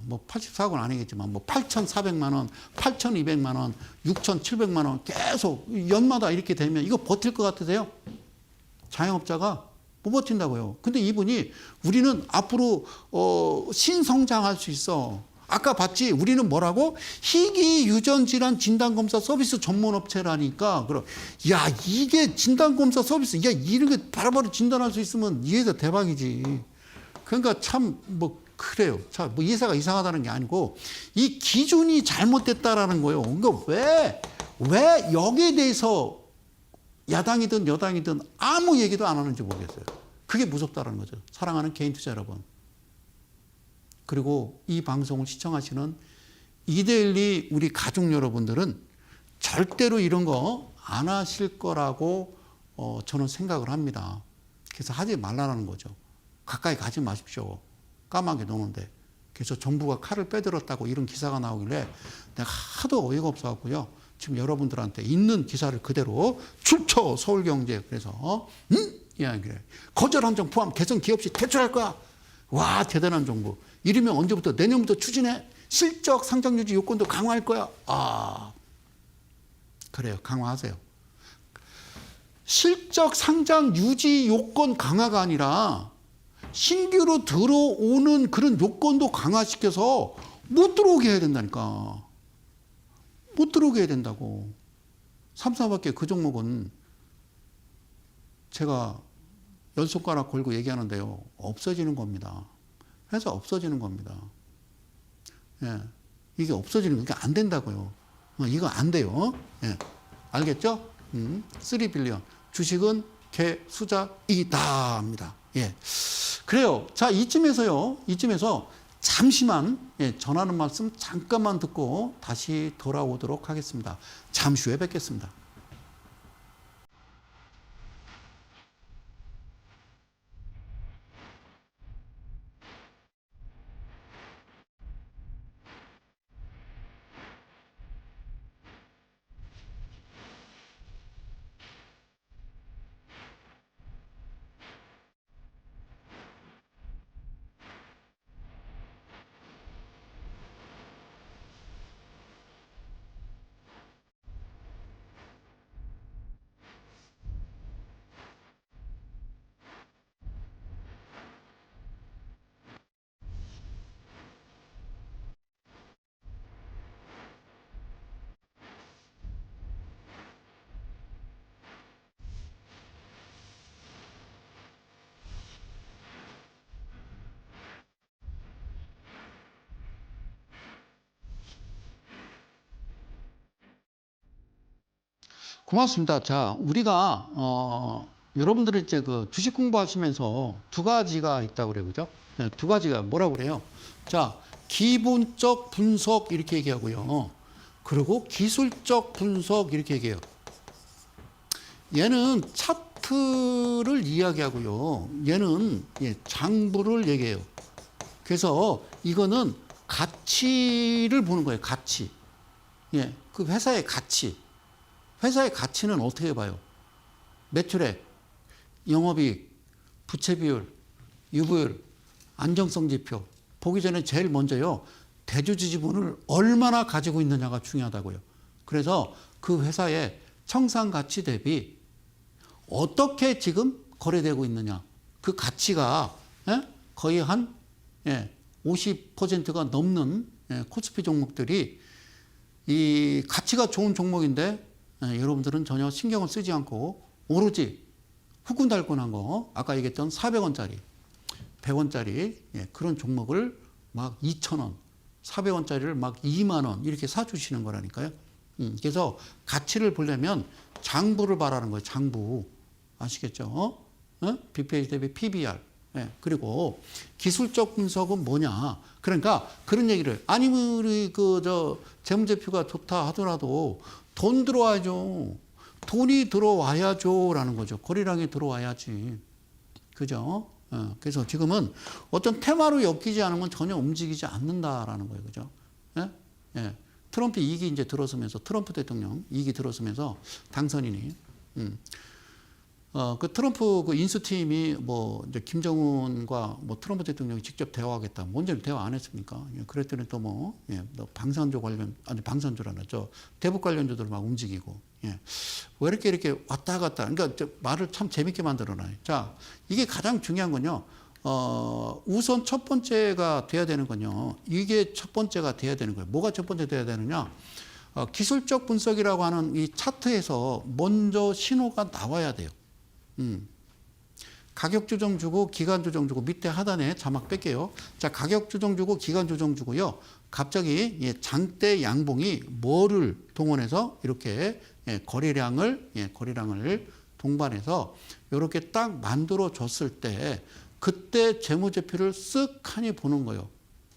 뭐 84억은 아니겠지만 뭐 8,400만 원, 8,200만 원, 6,700만 원 계속 연마다 이렇게 되면 이거 버틸 것 같으세요? 자영업자가 못 버틴다고요. 근데 이분이 우리는 앞으로 신성장할 수 있어. 아까 봤지? 우리는 뭐라고? 희귀 유전질환 진단검사 서비스 전문업체라니까. 그럼, 야, 이게 진단검사 서비스, 야, 이렇게 바로바로 진단할 수 있으면 이 회사 대박이지. 그러니까 참, 그래요. 자, 이 회사가 이상하다는 게 아니고, 이 기준이 잘못됐다라는 거예요. 그러니까 왜 여기에 대해서 야당이든 여당이든 아무 얘기도 안 하는지 모르겠어요. 그게 무섭다는 거죠. 사랑하는 개인 투자 여러분. 그리고 이 방송을 시청하시는 이데일리 우리 가족 여러분들은 절대로 이런 거 안 하실 거라고 저는 생각을 합니다. 그래서 하지 말라는 거죠. 가까이 가지 마십시오. 까마귀 노는데. 그래서 정부가 칼을 빼들었다고 이런 기사가 나오길래 내가 하도 어이가 없어갖고요. 지금 여러분들한테 있는 기사를 그대로 출처 서울경제 그래서 야, 그래. 거절 한정 포함 개성 기업 시 퇴출할 거야. 와, 대단한 정부. 이러면 언제부터? 내년부터 추진해. 실적 상장 유지 요건도 강화할 거야. 그래요. 강화하세요. 실적 상장 유지 요건 강화가 아니라 신규로 들어오는 그런 요건도 강화시켜서 못 들어오게 해야 된다니까. 못 들어오게 해야 된다고. 3사밖에 그 종목은 제가 열 손가락 걸고 얘기하는데요. 없어지는 겁니다. 회사 없어지는 겁니다. 예. 이게 없어지는 게 안 된다고요. 이거 안 돼요. 예. 알겠죠? 3빌리언. 주식은 개수작이다. 합니다. 예. 그래요. 자, 이쯤에서 잠시만, 예, 전하는 말씀 잠깐만 듣고 다시 돌아오도록 하겠습니다. 잠시 후에 뵙겠습니다. 고맙습니다. 자, 우리가 여러분들이 이제 그 주식 공부하시면서 두 가지가 있다고 그래요, 그죠? 네, 두 가지가 뭐라고 그래요? 자, 기본적 분석 이렇게 얘기하고요. 그리고 기술적 분석 이렇게 얘기해요. 얘는 차트를 이야기하고요. 얘는 장부를 얘기해요. 그래서 이거는 가치를 보는 거예요. 가치. 예, 그 회사의 가치. 회사의 가치는 어떻게 봐요? 매출액, 영업이익, 부채비율, 유보율, 안정성 지표. 보기 전에 제일 먼저요. 대주주 지분을 얼마나 가지고 있느냐가 중요하다고요. 그래서 그 회사의 청산가치 대비 어떻게 지금 거래되고 있느냐. 그 가치가 거의 한 50%가 넘는 코스피 종목들이 이 가치가 좋은 종목인데 여러분들은 전혀 신경을 쓰지 않고 오로지 후끈달끈한 거 아까 얘기했던 400원짜리 100원짜리 그런 종목을 막 2,000원 400원짜리를 막 2만 원 이렇게 사주시는 거라니까요. 그래서 가치를 보려면 장부를 봐라는 거예요. 장부 아시겠죠? BPH 대비 PBR. 그리고 기술적 분석은 뭐냐? 그러니까 그런 얘기를 아니면 재무제표가 좋다 하더라도 돈 들어와야죠. 돈이 들어와야죠라는 거죠. 거래량이 들어와야지. 그죠? 그래서 지금은 어떤 테마로 엮이지 않으면 전혀 움직이지 않는다라는 거예요. 그죠? 트럼프 이익이 이제 들어서면서 트럼프 대통령 이익이 들어서면서 당선인이 그 트럼프 그 인수팀이 뭐 이제 김정은과 뭐 트럼프 대통령이 직접 대화하겠다. 언제 대화 안 했습니까? 그랬더니 또 뭐 방산조 관련 아니 방산조라나 저 대북 관련주들 막 움직이고 왜 이렇게 왔다 갔다. 그러니까 말을 참 재밌게 만들어놔요. 자, 이게 가장 중요한 건요. 우선 첫 번째가 돼야 되는 건요. 이게 첫 번째가 돼야 되는 거예요. 뭐가 첫 번째 돼야 되느냐? 기술적 분석이라고 하는 이 차트에서 먼저 신호가 나와야 돼요. 가격 조정 주고 기간 조정 주고 밑에 하단에 자막 뺄게요. 자, 가격 조정 주고 기간 조정 주고요. 갑자기 장대 양봉이 뭐를 동원해서 이렇게 거래량을 동반해서 이렇게 딱 만들어 줬을 때 그때 재무제표를 쓱하니 보는 거예요.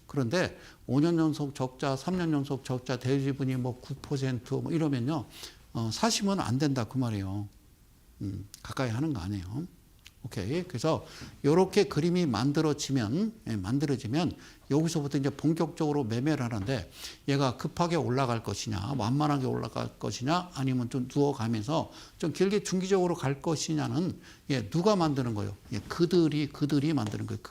그런데 5년 연속 적자, 3년 연속 적자, 대지분이 뭐 9% 뭐 이러면요. 사시면 안 된다 그 말이에요. 가까이 하는 거 아니에요. 오케이. 그래서 이렇게 그림이 만들어지면 여기서부터 이제 본격적으로 매매를 하는데 얘가 급하게 올라갈 것이냐, 완만하게 올라갈 것이냐, 아니면 좀 누워가면서 좀 길게 중기적으로 갈 것이냐는 누가 만드는 거예요? 그들이 만드는 거예요.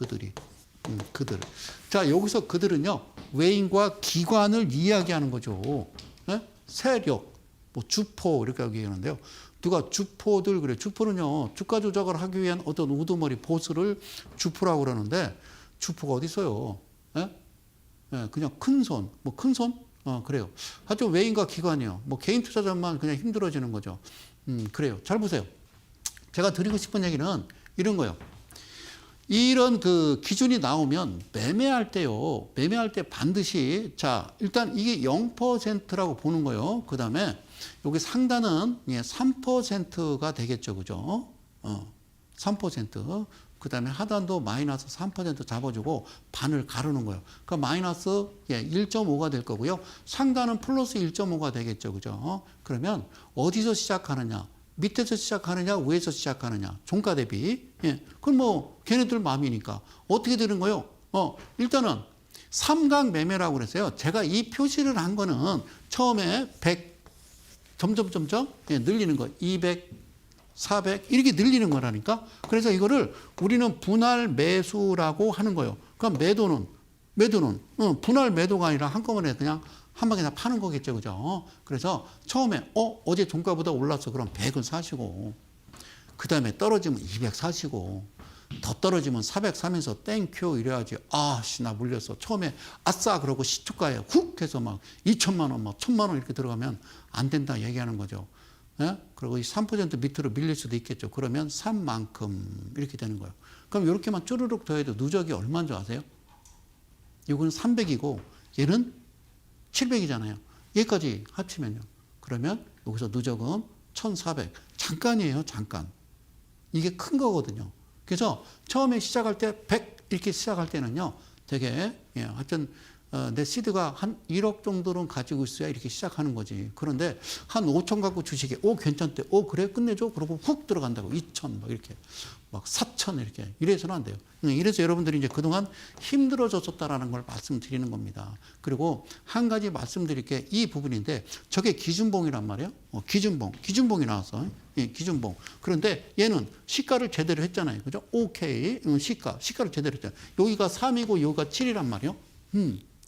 그들. 자, 여기서 그들은요, 외인과 기관을 이야기하는 거죠. 세력, 뭐 주포 이렇게 얘기하는데요. 누가 주포들 그래. 주포는요, 주가 조작을 하기 위한 어떤 우두머리 보스를 주포라고 그러는데 주포가 어디 있어요? 그냥 큰 손, 뭐 큰 손? 그래요. 하여튼 외인과 기관이요. 뭐 개인 투자자만 그냥 힘들어지는 거죠. 그래요. 잘 보세요. 제가 드리고 싶은 얘기는 이런 거예요. 이런 그 기준이 나오면 매매할 때요. 매매할 때 반드시 자, 일단 이게 0%라고 보는 거예요. 그다음에 여기 상단은 3%가 되겠죠. 그죠? 3%. 그다음에 하단도 마이너스 3% 잡아주고 반을 가르는 거예요. 그 마이너스 1.5가 될 거고요. 상단은 플러스 1.5가 되겠죠. 그죠? 그러면 어디서 시작하느냐? 밑에서 시작하느냐, 위에서 시작하느냐, 종가 대비. 그건 뭐 걔네들 마음이니까 어떻게 되는 거예요? 일단은 삼각 매매라고 그랬어요. 제가 이 표시를 한 거는 처음에 100 점점 늘리는 거, 200, 400 이렇게 늘리는 거라니까. 그래서 이거를 우리는 분할 매수라고 하는 거예요. 그럼 매도는 분할 매도가 아니라 한꺼번에 그냥 한 방에 다 파는 거겠죠. 그죠? 그래서 처음에 어제 종가보다 올랐어. 그럼 100은 사시고 그 다음에 떨어지면 200 사시고 더 떨어지면 400 사면서 땡큐 이래야지. 아씨 나 물렸어. 처음에 아싸 그러고 시초가에 훅 해서 막 2천만 원, 막 1,000만 원 이렇게 들어가면 안 된다 얘기하는 거죠. 예? 그리고 이 3% 밑으로 밀릴 수도 있겠죠. 그러면 산 만큼 이렇게 되는 거예요. 그럼 이렇게만 쭈르륵 더해도 누적이 얼마인 줄 아세요? 이거는 300이고 얘는 700이잖아요. 여기까지 합치면요. 그러면 여기서 누적은 1400. 잠깐이에요. 잠깐. 이게 큰 거거든요. 그래서 처음에 시작할 때 100 이렇게 시작할 때는요. 되게 하여튼 내 시드가 한 1억 정도는 가지고 있어야 이렇게 시작하는 거지. 그런데 한 5천 갖고 주식에 괜찮대. 그래 끝내줘. 그러고 훅 들어간다고. 2천 막 이렇게 막 4천 이렇게 이래서는 안 돼요. 이래서 여러분들이 이제 그동안 힘들어졌었다라는 걸 말씀드리는 겁니다. 그리고 한 가지 말씀드릴 게 이 부분인데 저게 기준봉이란 말이에요. 기준봉이 나왔어. 기준봉. 그런데 얘는 시가를 제대로 했잖아요. 그죠? 오케이. 시가를 제대로 했잖아요. 여기가 3이고 여기가 7이란 말이에요.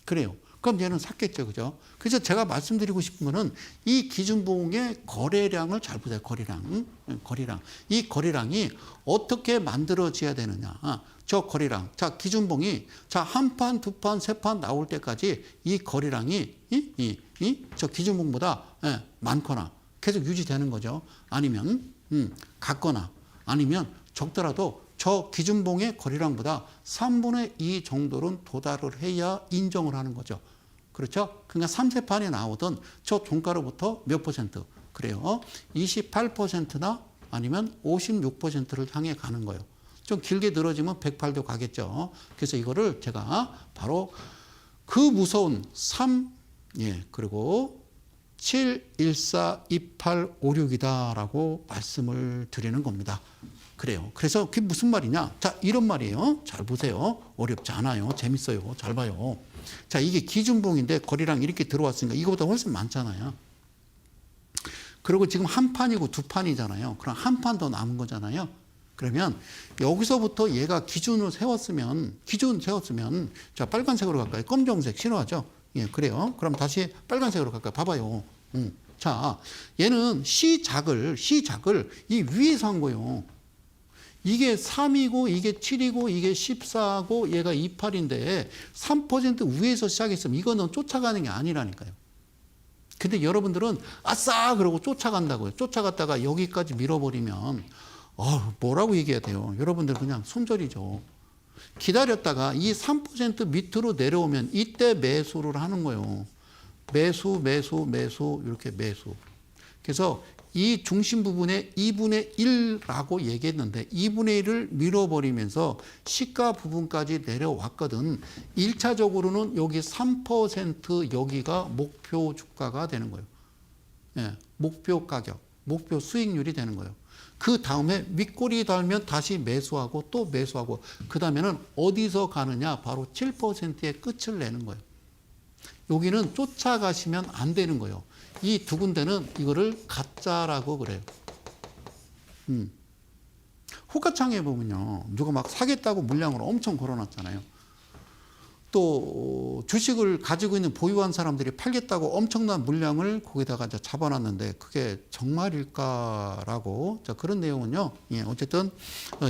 그래요. 그럼 얘는 샀겠죠. 그죠? 그래서 제가 말씀드리고 싶은 거는 이 기준봉의 거래량을 잘 보세요. 거래량. 이 거래량이 어떻게 만들어져야 되느냐. 저 거래량. 자, 기준봉이 한 판, 두 판, 세 판 나올 때까지 이 거래량이 저 기준봉보다 많거나 계속 유지되는 거죠. 아니면 같거나 아니면 적더라도 저 기준봉의 거래량보다 3분의 2 정도는 도달을 해야 인정을 하는 거죠. 그렇죠? 그러니까 3세판에 나오던 저 종가로부터 몇 %? 그래요. 28%나 아니면 56%를 향해 가는 거예요. 좀 길게 늘어지면 108도 가겠죠. 그래서 이거를 제가 바로 그 무서운 3, 그리고 7, 1, 4, 2, 8, 5, 6이다라고 말씀을 드리는 겁니다. 그래요. 그래서 그게 무슨 말이냐? 자, 이런 말이에요. 잘 보세요. 어렵지 않아요. 재밌어요. 잘 봐요. 자, 이게 기준봉인데 거래량 이렇게 들어왔으니까 이거보다 훨씬 많잖아요. 그리고 지금 한 판이고 두 판이잖아요. 그럼 한 판 더 남은 거잖아요. 그러면 여기서부터 얘가 기준 세웠으면 자, 빨간색으로 갈까요? 검정색 싫어하죠? 그래요. 그럼 다시 빨간색으로 갈까요? 봐봐요. 자, 얘는 시작을 이 위에서 한 거예요. 이게 3이고 이게 7이고 이게 14고 얘가 28인데 3% 위에서 시작했으면 이거는 쫓아가는 게 아니라니까요. 근데 여러분들은 아싸 그러고 쫓아간다고요. 쫓아갔다가 여기까지 밀어버리면 뭐라고 얘기해야 돼요. 여러분들 그냥 손절이죠. 기다렸다가 이 3% 밑으로 내려오면 이때 매수를 하는 거예요. 매수 이렇게 매수. 그래서 이 중심 부분에 2분의 1라고 얘기했는데 2분의 1을 밀어버리면서 시가 부분까지 내려왔거든. 1차적으로는 여기 3% 여기가 목표 주가가 되는 거예요. 목표 가격, 목표 수익률이 되는 거예요. 그 다음에 윗꼬리 달면 다시 매수하고 또 매수하고 그 다음에는 어디서 가느냐? 바로 7%의 끝을 내는 거예요. 여기는 쫓아가시면 안 되는 거예요. 이 두 군데는 이거를 가짜라고 그래요. 호가창에 보면요. 누가 막 사겠다고 물량을 엄청 걸어놨잖아요. 또 주식을 가지고 있는 보유한 사람들이 팔겠다고 엄청난 물량을 거기다가 이제 잡아놨는데 그게 정말일까라고 자 그런 내용은요. 어쨌든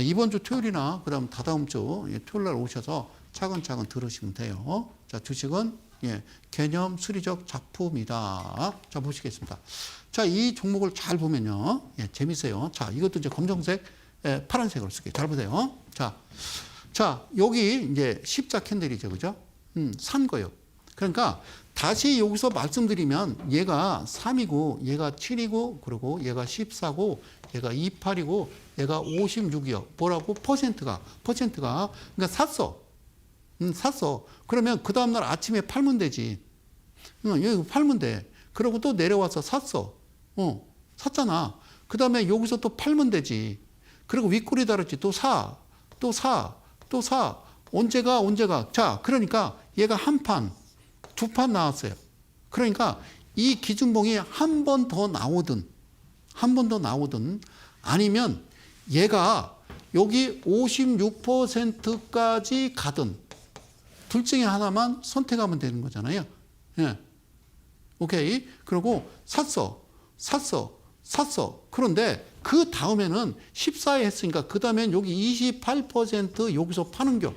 이번 주 토요일이나 그다음 다다음 주 토요일 날 오셔서 차근차근 들으시면 돼요. 자 주식은 예, 개념 수리적 작품이다. 자, 보시겠습니다. 자, 이 종목을 잘 보면요. 예, 재밌어요. 자, 이것도 이제 검정색, 파란색으로 쓸게요. 잘 보세요. 자, 여기 이제 십자 캔들이죠. 그죠? 산 거예요. 그러니까 다시 여기서 말씀드리면 얘가 3이고 얘가 7이고 그리고 얘가 14고 얘가 28이고 얘가 56이요. 뭐라고? 퍼센트가. 그러니까 샀어. 그러면 그 다음날 아침에 팔면 되지. 여기 팔면 돼. 그러고 또 내려와서 샀어. 샀잖아. 그 다음에 여기서 또 팔면 되지. 그리고 윗꼬리 달았지. 또 사. 언제가. 자, 그러니까 얘가 한 판, 두 판 나왔어요. 그러니까 이 기준봉이 한 번 더 나오든 아니면 얘가 여기 56%까지 가든 둘 중에 하나만 선택하면 되는 거잖아요. 예. 오케이. 그리고 샀어. 그런데 그 다음에는 14에 했으니까 그 다음엔 여기 28% 여기서 파는 겨.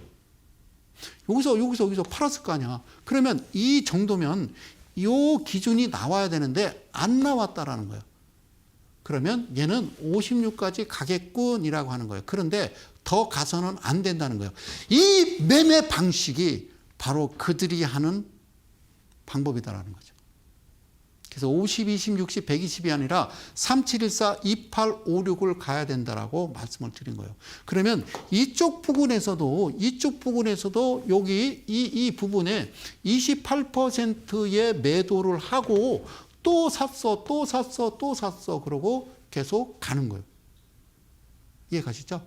여기서 팔았을 거 아니야. 그러면 이 정도면 이 기준이 나와야 되는데 안 나왔다라는 거예요. 그러면 얘는 56까지 가겠군이라고 하는 거예요. 그런데 더 가서는 안 된다는 거예요. 이 매매 방식이 바로 그들이 하는 방법이다라는 거죠. 그래서 50, 20, 60, 120이 아니라 3714, 2856을 가야 된다라고 말씀을 드린 거예요. 그러면 이쪽 부분에서도 여기 이 부분에 28%의 매도를 하고 또 샀어. 그러고 계속 가는 거예요. 이해 가시죠?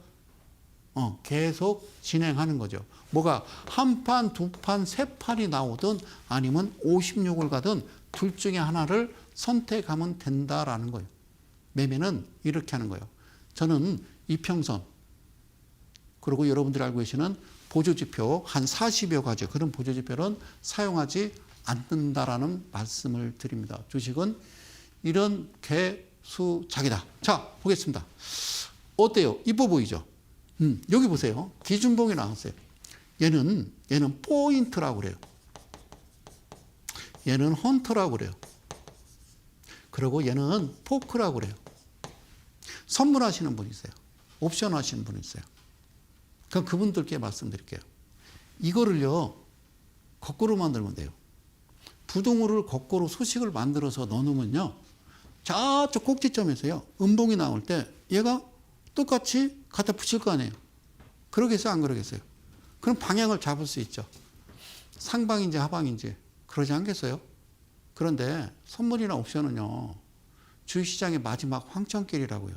계속 진행하는 거죠. 뭐가 한 판, 두 판, 세 판이 나오든 아니면 56을 가든 둘 중에 하나를 선택하면 된다라는 거예요. 매매는 이렇게 하는 거예요. 저는 이평선 그리고 여러분들이 알고 계시는 보조지표 한 40여 가지 그런 보조지표는 사용하지 않는다라는 말씀을 드립니다. 주식은 이런 개수작이다. 자, 보겠습니다. 어때요? 이뻐 보이죠? 여기 보세요. 기준봉이 나왔어요. 얘는 포인트라고 그래요. 얘는 헌터라고 그래요. 그리고 얘는 포크라고 그래요. 선물하시는 분이 있어요. 옵션 하시는 분이 있어요. 그럼 그분들께 말씀드릴게요. 이거를요, 거꾸로 만들면 돼요. 부등호를 거꾸로 수식을 만들어서 넣어놓으면요, 저쪽 꼭지점에서요, 음봉이 나올 때 얘가 똑같이 갖다 붙일 거 아니에요. 그러겠어요? 안 그러겠어요? 그럼 방향을 잡을 수 있죠. 상방인지 하방인지. 그러지 않겠어요? 그런데 선물이나 옵션은요, 주식시장의 마지막 황천길이라고요.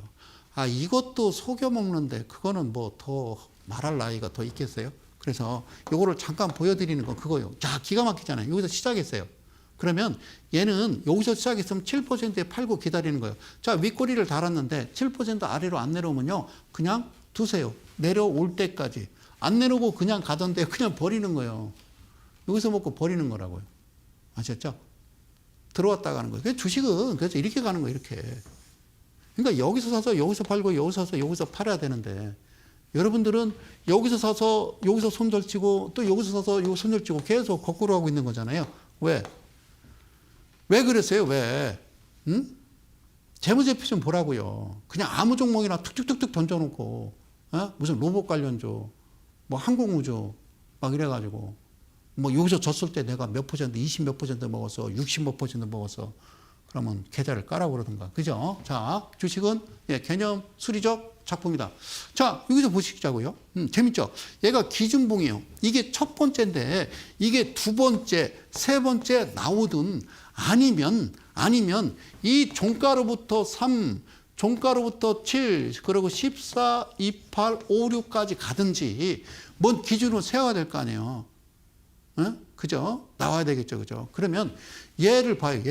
이것도 속여먹는데 그거는 뭐 더 말할 나이가 더 있겠어요? 그래서 요거를 잠깐 보여드리는 건 그거예요. 자, 기가 막히잖아요. 여기서 시작했어요. 그러면 얘는 여기서 시작했으면 7%에 팔고 기다리는 거예요. 자, 윗꼬리를 달았는데 7% 아래로 안 내려오면요, 그냥 두세요. 내려올 때까지. 안 내려오고 그냥 가던데 그냥 버리는 거예요. 여기서 먹고 버리는 거라고요. 아셨죠? 들어왔다 가는 거예요. 주식은 그래서 이렇게 가는 거예요. 이렇게. 그러니까 여기서 사서 여기서 팔고 여기서 사서 여기서 팔아야 되는데 여러분들은 여기서 사서 여기서 손절치고 또 여기서 사서 여기 손절치고 계속 거꾸로 하고 있는 거잖아요. 왜? 왜 그랬어요? 왜? 재무제표 좀 보라고요. 그냥 아무 종목이나 툭툭툭툭 던져놓고 무슨 로봇 관련주, 뭐 항공우주 막 이래가지고 뭐 여기서 졌을 때 내가 몇 퍼센트, 20 몇 퍼센트 먹었어, 60 몇 퍼센트 먹었어. 그러면 계좌를 까라고 그러던가. 그죠? 자, 주식은 개념 수리적 작품이다. 자, 여기서 보시자고요. 재밌죠? 얘가 기준봉이에요. 이게 첫 번째인데 이게 두 번째, 세 번째 나오든 아니면 이 종가로부터 3, 종가로부터 7, 그리고 14, 28, 5, 6까지 가든지 뭔 기준으로 세워야 될 거 아니에요. 그죠? 나와야 되겠죠. 그죠? 그러면 얘를 봐요.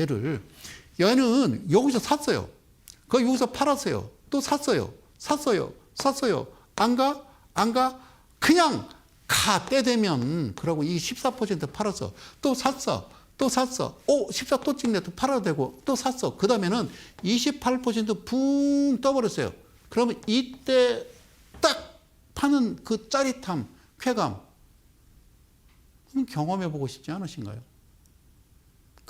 얘는 여기서 샀어요. 그 여기서 팔았어요. 또 샀어요. 안 가? 그냥 가. 때 되면. 그러고 이 14% 팔았어. 또 샀어. 14 또 찍네. 또 팔아도 되고. 또 샀어. 그 다음에는 28% 붕 떠버렸어요. 그러면 이때 딱 파는 그 짜릿함, 쾌감. 경험해보고 싶지 않으신가요?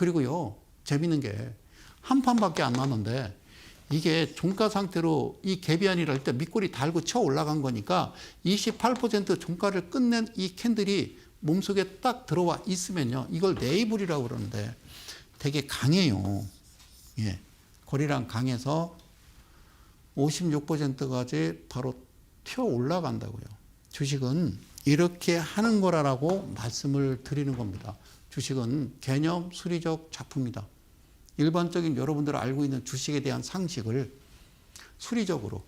그리고요, 재밌는 게 한 판밖에 안 났는데 이게 종가 상태로 이 개비안이라 할 때 밑골이 달고 쳐 올라간 거니까 28% 종가를 끝낸 이 캔들이 몸속에 딱 들어와 있으면요, 이걸 네이블이라고 그러는데 되게 강해요. 예, 거래량 강해서 56%까지 바로 튀어 올라간다고요. 주식은 이렇게 하는 거라고 말씀을 드리는 겁니다. 주식은 개념 수리적 작품이다. 일반적인 여러분들 알고 있는 주식에 대한 상식을 수리적으로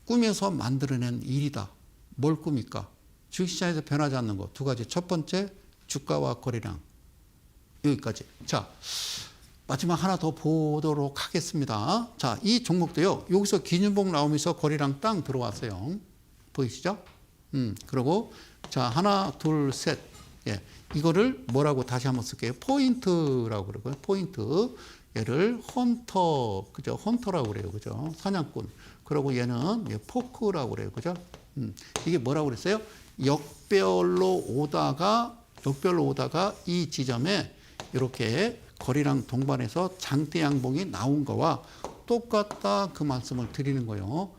꾸며서 만들어낸 일이다. 뭘 꾸밀까? 주식시장에서 변하지 않는 거 두 가지. 첫 번째, 주가와 거래량. 여기까지. 자, 마지막 하나 더 보도록 하겠습니다. 자, 이 종목도요, 여기서 기준봉 나오면서 거래량 땅 들어왔어요. 보이시죠? 그리고 자, 하나, 둘, 셋. 예, 이거를 뭐라고 다시 한번 쓸게요. 포인트라고 그러고요. 포인트. 얘를 헌터, 그죠? 헌터라고 그래요. 그죠? 사냥꾼. 그리고 얘는 포크라고 그래요. 그죠? 이게 뭐라고 그랬어요? 역별로 오다가 이 지점에 이렇게 거래량 동반해서 장대 양봉이 나온 거와 똑같다, 그 말씀을 드리는 거예요.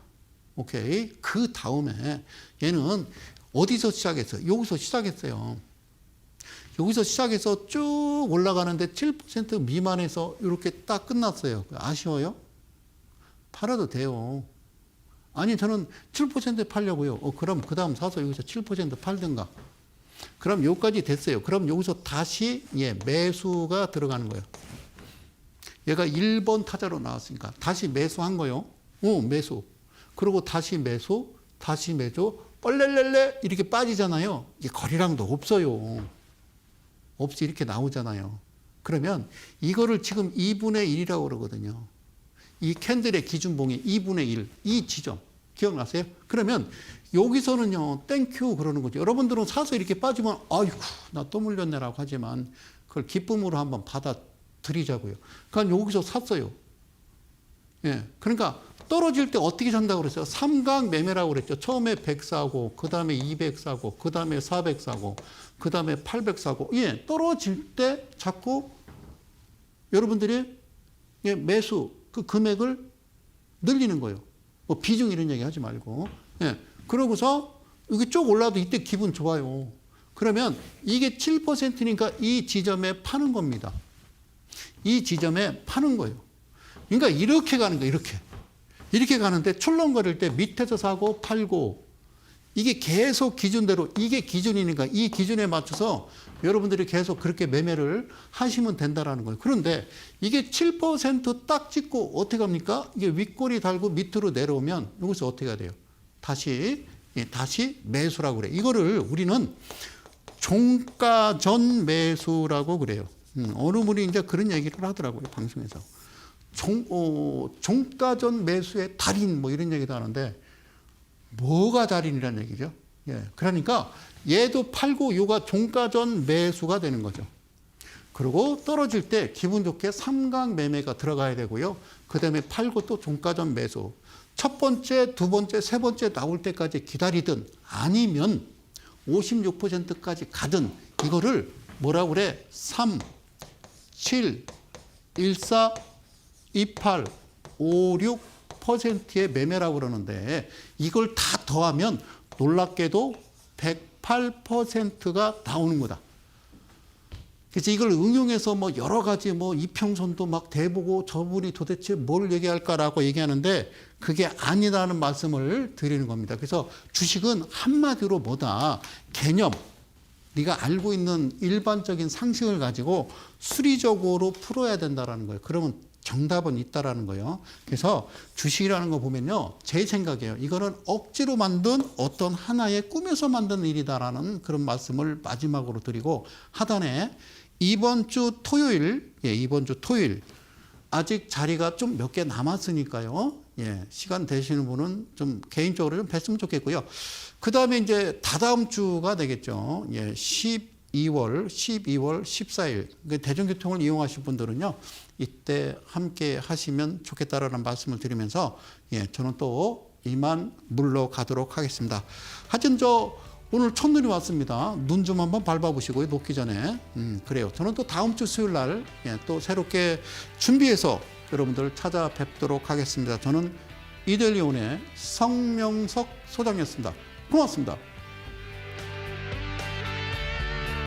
오케이. 그 다음에 얘는 어디서 시작했어요? 여기서 시작했어요. 여기서 시작해서 쭉 올라가는데 7% 미만에서 이렇게 딱 끝났어요. 아쉬워요? 팔아도 돼요. 아니, 저는 7%에 팔려고요. 그럼 그 다음 사서 여기서 7% 팔든가. 그럼 여기까지 됐어요. 그럼 여기서 다시 매수가 들어가는 거예요. 얘가 1번 타자로 나왔으니까 다시 매수한 거예요. 매수. 그리고 다시 매수, 다시 매수, 뻘렐렐레 이렇게 빠지잖아요. 이게 거래량도 없어요. 없이 이렇게 나오잖아요. 그러면 이거를 지금 2분의 1이라고 그러거든요. 이 캔들의 기준봉이 2분의 1, 이 지점. 기억나세요? 그러면 여기서는요, 땡큐 그러는 거죠. 여러분들은 사서 이렇게 빠지면, 아이고, 나 또 물렸네라고 하지만, 그걸 기쁨으로 한번 받아들이자고요. 그러니까 여기서 샀어요. 예. 그러니까 떨어질 때 어떻게 산다고 그랬어요? 삼각 매매라고 그랬죠. 처음에 100 사고, 그 다음에 200 사고, 그 다음에 400 사고, 그 다음에 800 사고. 예. 떨어질 때 자꾸 여러분들이 매수, 그 금액을 늘리는 거예요. 뭐 비중 이런 얘기 하지 말고. 예. 그러고서 이게 쭉 올라도 이때 기분 좋아요. 그러면 이게 7%니까 이 지점에 파는 겁니다. 이 지점에 파는 거예요. 그러니까 이렇게 가는 거예요. 이렇게 가는데 출렁거릴 때 밑에서 사고 팔고, 이게 계속 기준대로, 이게 기준이니까 이 기준에 맞춰서 여러분들이 계속 그렇게 매매를 하시면 된다라는 거예요. 그런데 이게 7% 찍고 어떻게 합니까? 이게 윗골이 달고 밑으로 내려오면 여기서 어떻게 해야 돼요? 다시 매수라고 그래요. 이거를 우리는 종가 전 매수라고 그래요. 어느 분이 이제 그런 얘기를 하더라고요, 방송에서. 종가 전 매수의 달인 뭐 이런 얘기도 하는데, 뭐가 달인이라는 얘기죠? 예. 그러니까 얘도 팔고 요가 종가 전 매수가 되는 거죠. 그리고 떨어질 때 기분 좋게 삼각 매매가 들어가야 되고요. 그 다음에 팔고 또 종가 전 매수. 첫 번째, 두 번째, 세 번째 나올 때까지 기다리든 아니면 56%까지 가든 이거를 뭐라고 그래? 3, 7, 14, 28, 5, 6%의 매매라고 그러는데 이걸 다 더하면 놀랍게도 108%가 나오는 거다. 그래서 이걸 응용해서 뭐 여러 가지 뭐 이평선도 막 대보고 저분이 도대체 뭘 얘기할까라고 얘기하는데 그게 아니라는 말씀을 드리는 겁니다. 그래서 주식은 한마디로 뭐다? 개념. 네가 알고 있는 일반적인 상식을 가지고 수리적으로 풀어야 된다라는 거예요. 그러면 정답은 있다라는 거예요. 그래서 주식이라는 거 보면요, 제 생각이에요. 이거는 억지로 만든 어떤 하나의 꾸며서 만든 일이다라는 그런 말씀을 마지막으로 드리고, 하단에 이번 주 토요일 아직 자리가 좀 몇 개 남았으니까요. 예, 시간 되시는 분은 좀 개인적으로 좀 뵀으면 좋겠고요. 그 다음에 이제 다다음 주가 되겠죠. 예, 12월 14일. 대중교통을 이용하실 분들은요, 이때 함께 하시면 좋겠다라는 말씀을 드리면서, 예, 저는 또 이만 물러가도록 하겠습니다. 하여튼 오늘 첫눈이 왔습니다. 눈 좀 한번 밟아보시고요. 녹기 전에. 그래요. 저는 또 다음 주 수요일 날 또 새롭게 준비해서 여러분들 찾아뵙도록 하겠습니다. 저는 이델리온의 성명석 소장이었습니다. 고맙습니다.